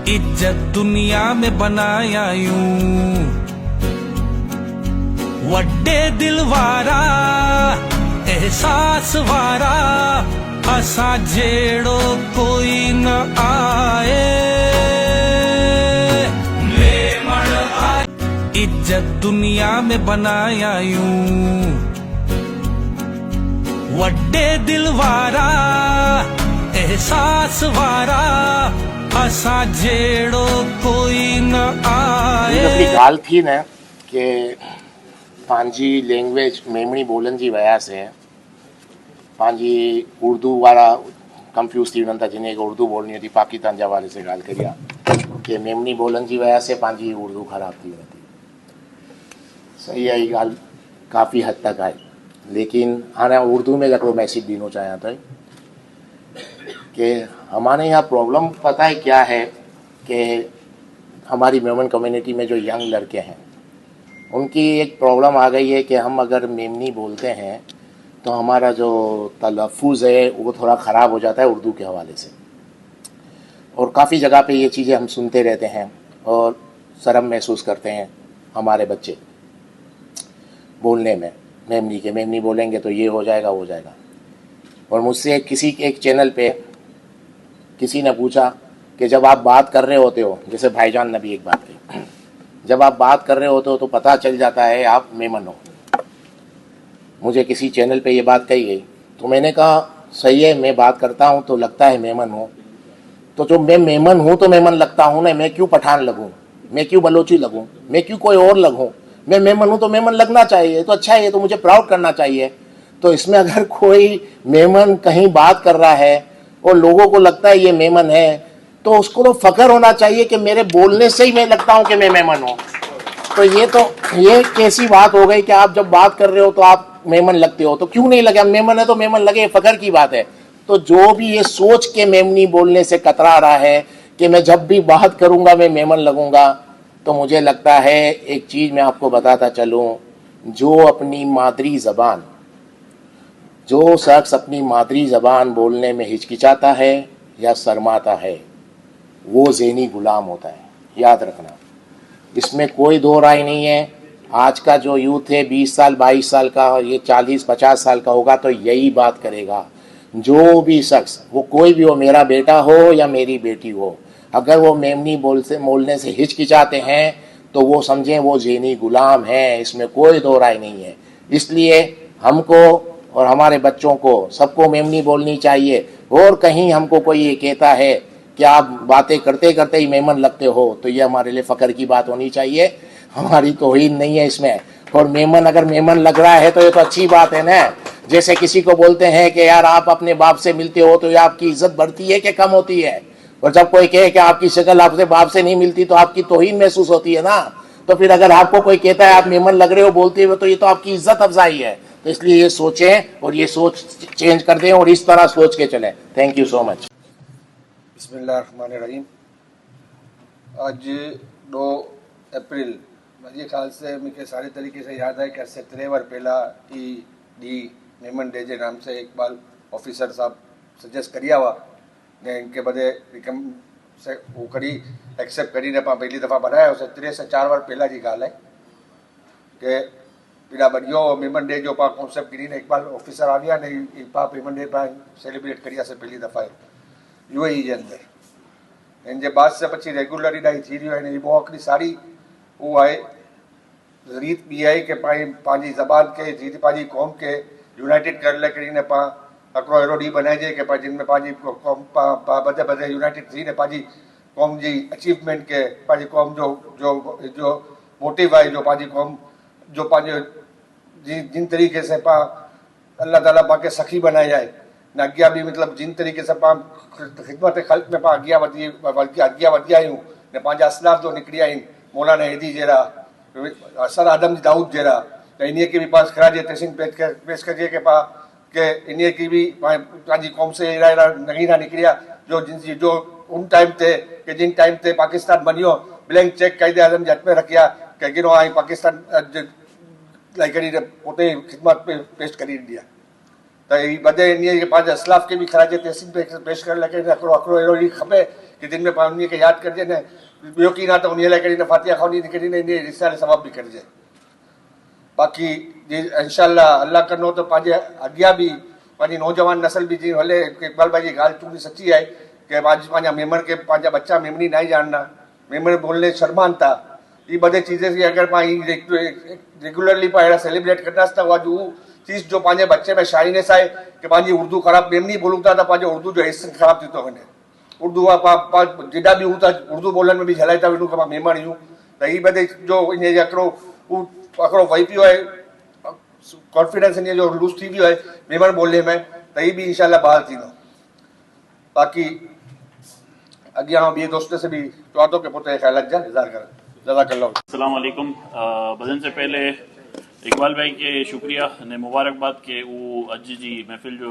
इज्जत दुनिया में बनाया यूं वड्डे दिल वारा एहसास वारा असा जेड़ो कोई न आए मेमण इज्जत दुनिया में बनाया यूं वड्डे दिल वारा एहसास वारा असा जेड़ो कोई न आए गाल थी न के पंहिंजी लैंग्वेज मेमणी ॿोलनि जी वया से पंहिंजी उर्दू वारा कंफ्यूज थी वञनि था जिन्हें उर्दू बोलनी होती पाकिस्तान जे हवाले से ॻाल्हि करी आहे कि मेमणी ॿोलनि जी वजह से पंहिंजी उर्दू ख़राब थी वञे थी। सही आहे, इहा ॻाल्हि काफ़ी हद तक आहे, लेकिन हाँ उर्दू में हिकिड़ो मैसेज ॾिनो चाहियां थो कि हमारे यहाँ प्रॉब्लम पता है क्या है कि हमारी मेमन कम्युनिटी में जो यंग लड़के हैं उनकी एक प्रॉब्लम आ गई है कि हम अगर मेमनी बोलते हैं तो हमारा जो तलफ़ुज़ है वो थोड़ा ख़राब हो जाता है उर्दू के हवाले से, और काफ़ी जगह पे ये चीज़ें हम सुनते रहते हैं और शर्म महसूस करते हैं हमारे बच्चे बोलने में मेमनी के। मेमनी बोलेंगे तो ये हो जाएगा वो हो जाएगा। और मुझसे किसी एक चैनल पे किसी ने पूछा कि जब आप बात कर रहे होते हो, जैसे भाईजान ने भी एक बात कही, जब आप बात कर रहे होते हो तो पता चल जाता है आप मेमन हो। मुझे किसी चैनल पे ये बात कही गई तो मैंने कहा सही है, मैं बात करता हूँ तो लगता है मेमन हूँ, तो जो मैं मेमन हूँ तो मेमन लगता हूँ ना, मैं क्यों पठान लगूँ, मैं क्यों बलोची लगूँ, मैं क्यों कोई और लगूँ, मैं मेमन हूँ तो मेमन लगना चाहिए, तो अच्छा है, ये तो मुझे प्राउड करना चाहिए। तो इसमें अगर कोई मेमन कहीं बात कर रहा है और लोगों को लगता है ये मेमन है तो उसको तो फख्र होना चाहिए कि मेरे बोलने से ही मैं लगता हूँ कि मैं मेमन हूँ। तो ये कैसी बात हो गई कि आप जब बात कर रहे हो तो आप मेमन लगते हो, तो क्यों नहीं लगे, मेमन है तो मेमन लगे, फख्र की बात है। तो जो भी ये सोच के मेमनी बोलने से कतरा रहा है कि मैं जब भी बात करूँगा मैं मेमन लगूँगा, तो मुझे लगता है एक चीज़ मैं आपको बताता चलूँ, जो अपनी मादरी ज़बान, जो शख्स अपनी मादरी ज़बान बोलने में हिचकिचाता है या शर्माता है वो ज़हनी गुलाम होता है, याद रखना, इसमें कोई दो राय नहीं है। आज का जो यूथ है 20 साल 22 साल का, ये 40-50 साल का होगा तो यही बात करेगा। जो भी शख्स, वो कोई भी हो, मेरा बेटा हो या मेरी बेटी हो, अगर वो मेमनी बोलने से हिचकिचाते हैं तो वो समझें वो ज़हनी गुलाम हैं, इसमें कोई दो राय नहीं है। इसलिए हमको और हमारे बच्चों को सबको मेमनी बोलनी चाहिए। और कहीं हमको कोई ये कहता है कि आप बातें करते करते ही मेमन लगते हो तो ये हमारे लिए फ़ख्र की बात होनी चाहिए, हमारी तौहीन नहीं है इसमें। और मेमन अगर मेमन लग रहा है तो ये तो अच्छी बात है ना। जैसे किसी को बोलते हैं कि यार आप अपने बाप से मिलते हो तो ये आपकी इज्जत बढ़ती है कि कम होती है, और जब कोई कहे कि आपकी शक्ल आपसे बाप से नहीं मिलती तो आपकी तौहीन महसूस होती है ना। तो फिर अगर आपको कोई कहता है आप मेमन लग रहे हो बोलते हुए तो ये तो आपकी इज्जत अफजाई है। तो इसलिए ये सोचें और ये सोच चेंज कर दें और इस तरह सोच के चलें। Thank you so much. बिस्मिल्लाहिर्रहमानिर्रहीम। आज 2 अप्रैल मुझे ख्याल से मुझे सारे तरीके से याद है कि आज से 3 वर पहला ई डी मेमन डे जे नाम से इकबाल ऑफिसर साहब सजेस्ट करिया हुआ ने इनके बदे रिकम से वो करी एक्सेप्ट करी ने पहली दफ़ा बनाया उसे 3 से 4 वर पहला जी गाल है कि बिना बढ़ियो मेमन डे जो पा कॉन्सेप्ट करी ने इकबाल ऑफिसर आ गया ने पा मेमन डे पा सेलिब्रेट करिया से पहली दफ़ा यूएई जे अंदर इन जे बाद से पछी रेगुलर इलाही थी रहियो आहे। वो हिकिड़ी सारी वो आहे रीत ॿी आहे कि पंहिंजी ज़बान के जी पंहिंजी क़ौम के यूनाइटेड करण लाइ करी ने पा हिकिड़ो अहिड़ो ॾींहुं बनाइजे कि जिन में पंहिंजी क़ौम बदे बदे यूनाइटेड थी ने पंहिंजी क़ौम जी अचीवमेंट के पंहिंजी क़ौम जो जो जो मोटिव आहे, जो पंहिंजी क़ौम जो पंहिंजो जिन तरीक़े से पा अल्लाह ताला पाके सखी बनाई आहे न अॻियां बि मतिलबु जिन तरीक़े से पा ख़िदमत ख़ल्क़ में पा अॻियां वधिया आहियूं ने पंहिंजा असलाफ जो निकिरी आहिनि, मौलाना हेदी जहिड़ा, सर आदम दाऊद जहिड़ा, त इन के भी पास ख़राज तहसीन पेश करिए कि पा के इन की भी पंहिंजी क़ौम से अहिड़ा अहिड़ा नगीना निकिरिया जो उन टाइम ते कि जिन टाइम ते पाकिस्तान बनियो ब्लैंक चेक कायदे आज़म जे हथ में रखिया कि गिनो आई पाकिस्तान लाइ करी उते ख़िदमत पेश करी ॾिनी आहे। त ही बदे इन असलाफ के भी ख़राज तहसीन पेश करण लाइ हिकिड़ो अहिड़ो ॾींहुं खपे कि दिन में पानी के याद करजे ने ॿियो की ना तो उन लाइ करीने फातिहा खौनी करीने इन रिसाले सवाब भी करजे। बाक़ी जी इंशाल्लाह अल्लाह कनो तो पंहिंजे अॻियां बि पंहिंजी नौजवान नस्ल भी जीअं हले। इकबाल भाई जी ॻाल्हि चूंकि सची आहे कि पंहिंजा मेमण के पंहिंजा बच्चा मेमणी नहीं जानना, मेमण बोलने शर्मान था। ये बड़े चीज़ें से अगर रेगुलरली अड़ा सेलिब्रेट करदासीं त उहा वो चीज़ जो पंहिंजे बच्चे में शाइनेस आहे कि पंहिंजी उर्दू ख़राब मेमनी बोलूं था तो पंहिंजो उर्दू जो हिस्सो ख़राब थी थो वञे। उर्दू जेॾा बि हूं था उर्दू ॿोलनि में बि हलाए था वञूं कि मां मेमण आहियूं त हीअ बधे जो इन हिकिड़ो वही पियो आहे कॉन्फिडेंस इन जो लूज़ थी वियो आहे मेमण ॿोलीअ में त हीअ बि इंशाल्लाह बहाल थींदो। बाक़ी अॻियां ॿिए दोस्त से भी चवां थो कि पुट ख़्यालात जा इज़हार कनि। जज़ाकल्लाह। अस्सलाम वालेकुम। बदन से पहले इकबाल भाई के शुक्रिया ने मुबारकबाद के वो अज जी महफ़िल जो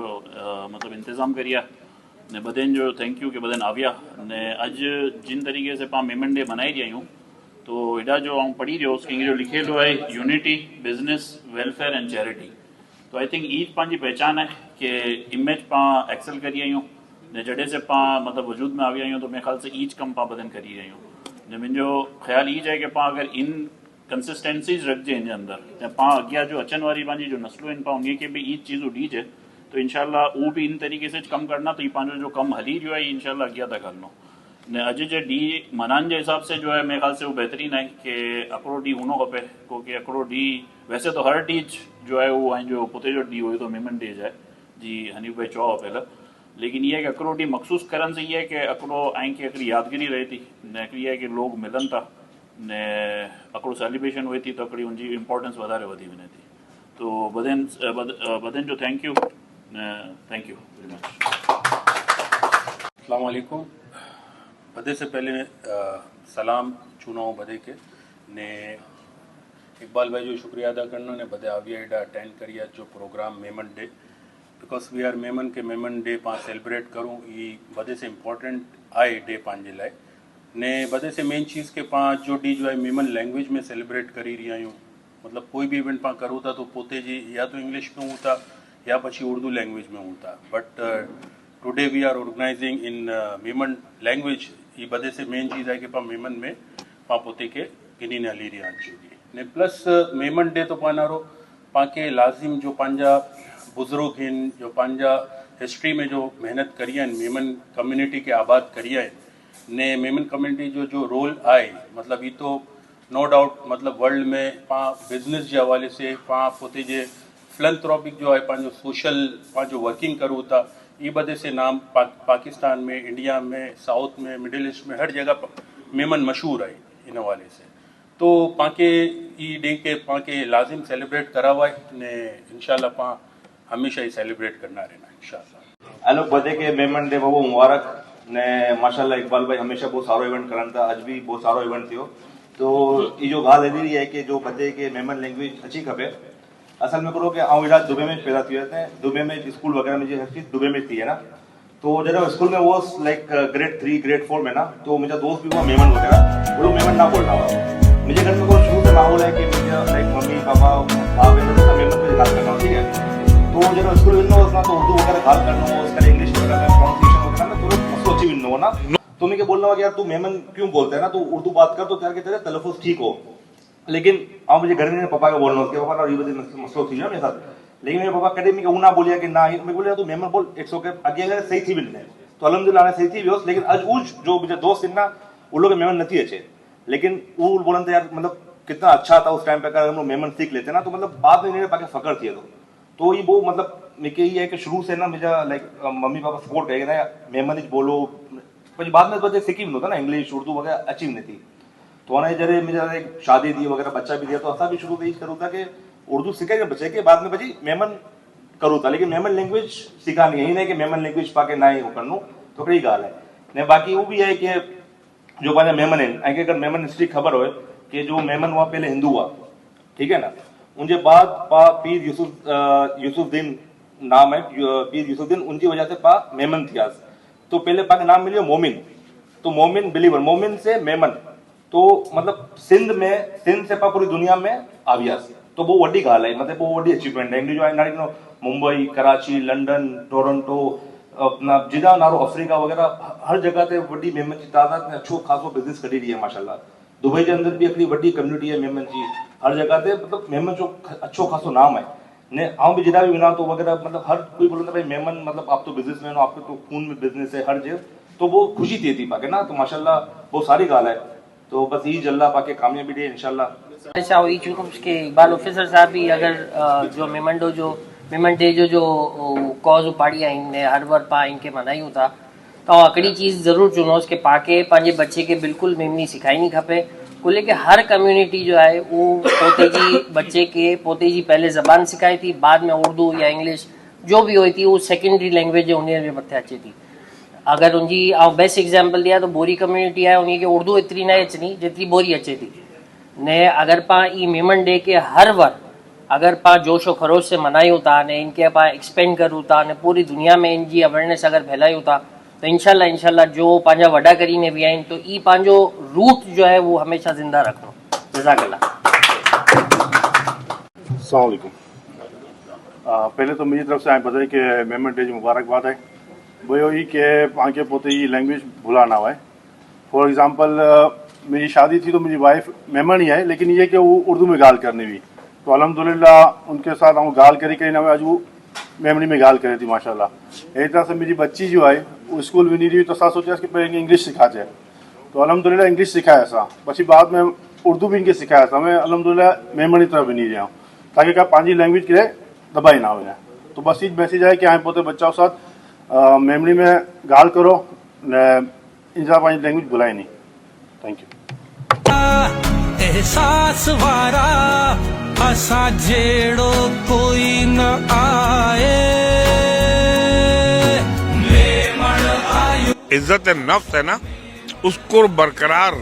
मतलब इंतज़ाम करिया ने बदन जो थैंक यू कि बदन आविया ने अज जिन तरीके से पा मेमन डे मनाई रही हूँ तो एडा जो आऊँ पढ़ी रहो उसके जो लिखेलो है unity business welfare and charity. तो आई थिंक ईज पाँची पहचान है कि इमेज पा एक्सेल करी आई हूँ ने जडे से पा मतलब वजूद में आवी आई हूँ तो मेरे ख्याल से ईज कम पा बदन करी रही हूँ ने मुझो ख्याल ई है कि पा अगर इन कंसिस्टेंसीज रखजे इन अंदर ने पा अॻियां जो अचन वारी पंहिंजी जो नस्लूं आहिनि पा उन खे भी ईज चीज़ूं ॾीजे तो इंशाल्लाह वो भी इन तरीके से कम करना तो ये पंहिंजो जो कम हली रहियो आहे इंशाल्लाह अॻियां था करनो ने अॼु जे ॾींहुं मनाने के हिसाब से जो है मेरे ख्याल से वो बेहतरीन है कि हिकिड़ो ॾींहुं हुअणो खपे क्योंकि हिकिड़ो ॾींहुं वैसे तो हर ॾींहुं जो है वो जो पुते जो ॾींहुं हुयो तो मेमन डे है जी हनीफ भाई चओ पहले लेकिन ये है कि हिकिड़ो ॾींहुं मखसूस करण से ये है कि हिकिड़ो ऐं की हिकिड़ी यादगिरी रहे थी ने हिकिड़ी है कि लोग मिलन था ने हिकिड़ो सेलिब्रेशन हुए थी तो हिकिड़ी उनकी इम्पोर्टेंस वधारे वधी वञे थी। तो बदन जो थैंक यू वेरी मच। अस्सलाम वालेकुम। बदे से पहले सलाम चुनाव बदे के ने इकबाल भाई जो शुक्रिया अदा करना ने बदे आविया एडा अटेंड करिया जो programme Memon day because we are Memon के मेमन डे पा सेलिब्रेट करूँ ये बदे से इम्पोर्टेंट आए डे पंहिंजे लाइ ने बदे से मेन चीज़ के पा जो डी जो है मेमन लैंग्वेज में सेलिब्रेट करी रही आयूँ मतलब कोई भी इवेंट पा करूँ था तो पोते जी या तो इंग्लिश में हूँ था या पछी उर्दू लैंग्वेज में हूँ था but today we are organising in Memon language ये बदे से मेन चीज़ है कि पा मेमन में पा पोते के गिनी ने हली रही आंची ने प्लस मेमन डे तो पानारो पा के लाजिम जो पंहिंजा बुजुर्ग हैं जो पंहिंजा हिस्ट्री में जो मेहनत करी आहिनि मेमन कम्युनिटी के आबाद करी आहिनि ने मेमन कम्युनिटी जो रोल आहे मतलब ये तो नो डाउट मतलब वर्ल्ड में पा बिजनेस के हवाले से पा पोते जे फिलंथ्रोपिक जो है पंहिंजो सोशल पंहिंजो वर्किंग करूँ था ये बदे से नाम पाकिस्तान में इंडिया में साउथ में मिडिल ईस्ट में हर जगह मेमन मशहूर है इन हवाले से तो पाके ई डे के पाके लाजिम सेलिब्रेट करा हुआ है ने इंशाल्लाह पा हमेशा ही सेलिब्रेट करना रहना इंशाल्लाह। हेलो बदे के मेमन डे बहुत मुबारक ने माशाल्लाह इकबाल भाई हमेशा बहुत सारो इवेंट करन था आज भी बहुत सारो इवेंट थियो तो ये जो गाल हेड़ी है कि जो बदे के मेमन लैंग्वेज अच्छी खपे असल में करो कि आउं इलाज दुबई में पैदा थी थे दुबई में स्कूल वगैरह में जो हर चीज़ दुबई में थी है ना तो जब स्कूल में वो लाइक ग्रेड 3 ग्रेड 4 में ना तो मेरा दोस्त भी हुआ मेमन वगैरह वो लोग मेमन ना बोलना हुआ मुझे घर में शुरू से माहौल है कि मुझे लाइक मम्मी पापा आप मेमन पे बात करना ठीक है तो जब स्कूल में ना तो उर्दू वगैरह बात करना हो उसका इंग्लिश वगैरह में प्रोनाउंसिएशन वगैरह ना थोड़ा मसलो अच्छी भी हो ना तो मैं बोलना हुआ कि यार तू मेमन क्यों बोलते है ना तो उर्दू बात कर तो तेरे तलफ़ुज़ ठीक हो लेकिन आप मुझे घर में पापा का बोलना उसके पापा ये मसलो थी ना मेरे साथ लेकिन मेरे पापा कभी मैं ना बोलिया कि ना मैं बोलिया तो मेमन बोल इट्स ओके अगे अगर सही थी भी नहीं तो अल्हम्दुलिल्लाह सही थी भी लेकिन आज उज जो मुझे दोस्त थे ना वो लोग मेमन नहीं अच्छे लेकिन वो बोलन तो यार मतलब कितना अच्छा था उस टाइम पे अगर हम लोग मेमन सीख लेते ना तो मतलब बाद में मेरे पाके फकर थी तो ये वो मतलब मेरे ये है कि शुरू से ना मुझे लाइक मम्मी पापा सपोर्ट करेगा ना मेमन बोलो बाद में बच्चे सीखी भी होता ना इंग्लिश उर्दू वगैरह अच्छी नहीं थी तो ना जरे मुझे एक शादी दी वगैरह बच्चा भी दिया तो असा भी शुरू से करूँ था कि उर्दू सीखे बच्चे के बाद में बची मेमन करूँ था लेकिन मेमन लैंग्वेज सिखानी है ही नहीं कि मेमन लैंग्वेज पाके ना ही करनू तो कई गाल है ने बाकी वो भी है कि जो पाजा मेमन है अगर मेमन हिस्ट्री खबर हो कि जो मेमन हुआ पहले हिंदू हुआ ठीक है ना उनके बाद पा पीर यूसुफदीन नाम है पीर यूसुफदीन उनकी वजह से पा मेमन थी तो पहले पा का नाम मिलियो मोमिन तो मोमिन बिलीवर मोमिन से मेमन तो मतलब सिंध से पा पूरी दुनिया में आवियास तो वो वड्डी गाल है मतलब वो वड्डी अचीवमेंट है जो है मुंबई कराची लंडन टोरंटो अपना जिदा नारो अफ्रीका वगैरह हर जगह ते वड्डी मेमन जी तादाद ने अच्छो खासो बिजनेस करी रही है माशाल्लाह। दुबई के अंदर भी हिकिड़ी वड्डी कम्युनिटी है मेमन जी, हर जगह ते मतलब मेमन जो अच्छो खासो नाम है ने आऊं भी जिदा भी विना तो वगैरह मतलब हर कोई बोलता भाई मेमन मतलब आप तो बिजनेसमैन हो, आपके तो खून में बिजनेस है हर जगह, तो वो खुशी थी पाके ना, तो माशाल्लाह बहुत सारी गाल है। तो बस यही जल्ला पाके कामयाबी दे इंशाल्लाह। ऐसा हुई चूंकि के इकबाल ऑफिसर साहब भी अगर जो मेमन डे जो कॉज पाड़ी आहिनि हर बार पा इनके मनायूं था तो हिकिड़ी चीज़ ज़रूर चुनोस के पाके पंहिंजे बच्चे के बिल्कुल मेमनी सिखाइणी खपे। कुल के हर कम्युनिटी जो है वो पोते जी बच्चे के पोते जी पहले ज़बान सिखाए थी, बाद में उर्दू या इंग्लिश जो भी हुई थी वो सेकेंडरी लैंग्वेज उन मथे अचे थी। अगर उनकी बेस्ट एग्जाम्पल दिया तो बोरी कम्युनिटी है उनके उर्दू एतरी न अचनी जेतरी बोरी अचे थी ने। अगर पा ई मेमन डे के हर बार अगर पा जोशो खरोश से मनायूं था ने इनके पा एक्सपेंड करूँ था ने पूरी दुनिया में इनकी अवेयरनेस अगर फैलायूं था तो इंशाल्लाह जो पंहिंजा वॾा करीने भी आहिनि तो ई पंहिंजो रूट जो है वो हमेशा जिंदा रखो। जज़ाकल्लाह। अस्सलाम वालेकुम। पहले तो मुझी तरफ से आए बताए कि मेमन डे जी मुबारकबाद है। वो ही कि आगे पोते ही लैंग्वेज भुला ना हुआ है। फॉर एग्जांपल मेरी शादी थी तो मेरी वाइफ मेमन ही है, लेकिन ये कि वो उर्दू में गाल करनी हुई तो अल्हम्दुलिल्लाह उनके साथ हम गाल करी ना आज वो मेमनी में गाल करी थी माशाल्लाह। यही तरह से मेरी बच्ची जो है वो स्कूल भी नहीं रही तो असा सोचा कि पहले इंग्लिश सिखाते तो अल्हम्दुलिल्लाह इंग्लिश सिखाया असा, पी बाद में उर्दू भी इनके सिखाया था। मैं अल्हम्दुलिल्लाह मेमन की तरफ भी नहीं रहा हूँ ताकि क्या पाँच लैंग्वेज के दबाई ना हो। तो बस ये मैसेज है कि हाँ पोते बच्चा साथ मेमनी में गाल करो इंसान पाँच लैंग्वेज भुलाई नहीं। Thank you. एहसास वारा असा जेड़ो कोई न आए। इज्जत नफ्स है ना, उसको बरकरार